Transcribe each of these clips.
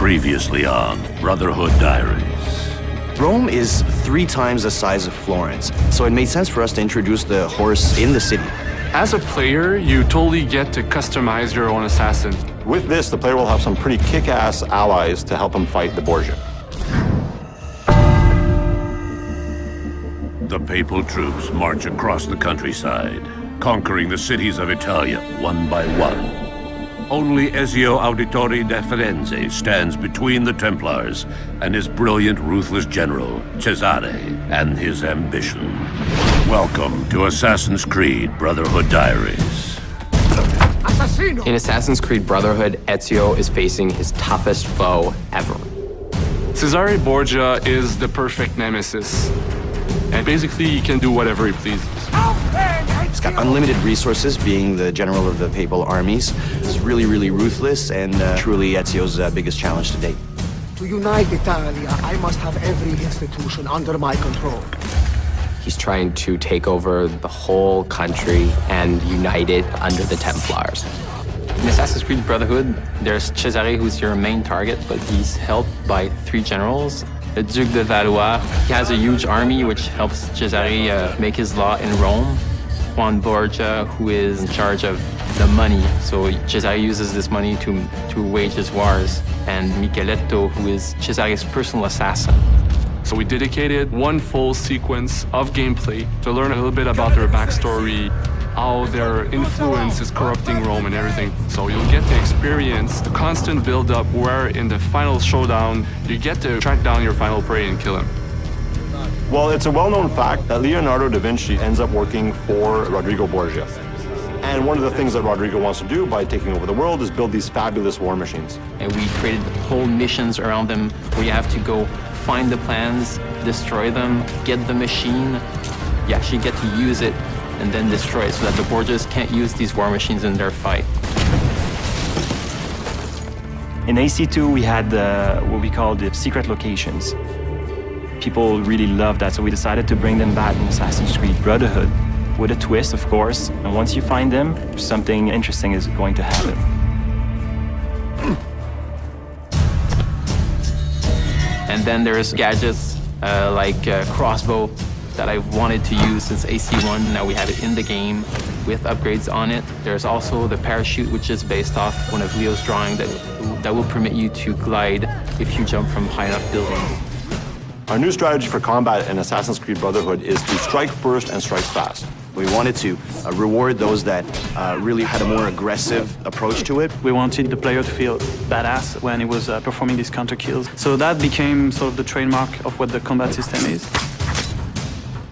Previously on Brotherhood Diaries. Rome is 3 times the size of Florence, so it made sense for us to introduce the horse in the city. As a player, you totally get to customize your own assassin. With this, the player will have some pretty kick-ass allies to help him fight the Borgia. The papal troops march across the countryside, conquering the cities of Italia one by one. Only Ezio Auditore da Firenze stands between the Templars and his brilliant, ruthless general, Cesare, and his ambition. Welcome to Assassin's Creed Brotherhood Diaries. In Assassin's Creed Brotherhood, Ezio is facing his toughest foe ever. Cesare Borgia is the perfect nemesis. And basically, he can do whatever he pleases. He's got unlimited resources, being the general of the papal armies. He's really, really ruthless, and truly Ezio's biggest challenge to date. To unite Italia, I must have every institution under my control. He's trying to take over the whole country and unite it under the Templars. In Assassin's Creed Brotherhood, there's Cesare, who's your main target, but he's helped by 3 generals. The Duke de Valois, he has a huge army which helps Cesare make his law in Rome. Juan Borgia, who is in charge of the money, so Cesare uses this money to wage his wars. And Micheletto, who is Cesare's personal assassin. So we dedicated one full sequence of gameplay to learn a little bit about their backstory, how their influence is corrupting Rome and everything. So you'll get to experience the constant build-up where in the final showdown, you get to track down your final prey and kill him. Well, it's a well-known fact that Leonardo da Vinci ends up working for Rodrigo Borgia. And one of the things that Rodrigo wants to do by taking over the world is build these fabulous war machines. And we created whole missions around them where you have to go find the plans, destroy them, get the machine. You actually get to use it and then destroy it so that the Borgias can't use these war machines in their fight. In AC2, we had what we call the secret locations. People really loved that, so we decided to bring them back in Assassin's Creed Brotherhood with a twist, of course. And once you find them, something interesting is going to happen. And then there's gadgets like crossbow that I've wanted to use since AC1. Now we have it in the game with upgrades on it. There's also the parachute, which is based off one of Leo's drawing that will permit you to glide if you jump from high enough buildings. Our new strategy for combat in Assassin's Creed Brotherhood is to strike first and strike fast. We wanted to reward those that really had a more aggressive approach to it. We wanted the player to feel badass when he was performing these counter kills. So that became sort of the trademark of what the combat system is.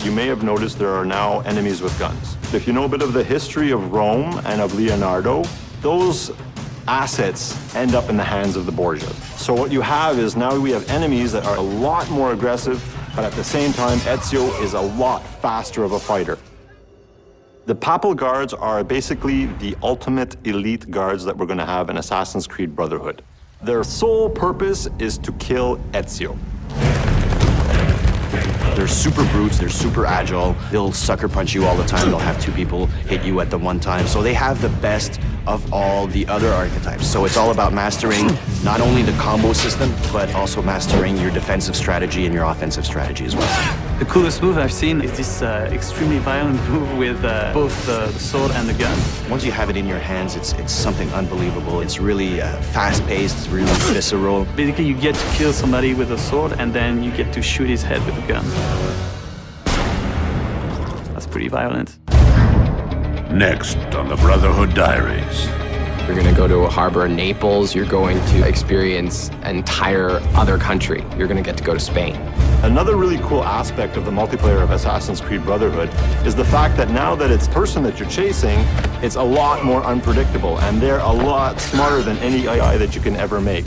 You may have noticed there are now enemies with guns. If you know a bit of the history of Rome and of Leonardo, those assets end up in the hands of the Borgia. So what you have is now we have enemies that are a lot more aggressive, but at the same time, Ezio is a lot faster of a fighter. The Papal Guards are basically the ultimate elite guards that we're going to have in Assassin's Creed Brotherhood. Their sole purpose is to kill Ezio. They're super brutes, they're super agile, they'll sucker punch you all the time, they'll have 2 people hit you at the one time. So they have the best of all the other archetypes. So it's all about mastering not only the combo system, but also mastering your defensive strategy and your offensive strategy as well. The coolest move I've seen is this extremely violent move with both the sword and the gun. Once you have it in your hands, it's something unbelievable. It's really fast-paced, it's really visceral. Basically, you get to kill somebody with a sword, and then you get to shoot his head with a gun. That's pretty violent. Next on the Brotherhood Diaries. You're gonna go to a harbor in Naples. You're going to experience an entire other country. You're gonna get to go to Spain. Another really cool aspect of the multiplayer of Assassin's Creed Brotherhood is the fact that now that it's the person that you're chasing, it's a lot more unpredictable, and they're a lot smarter than any AI that you can ever make.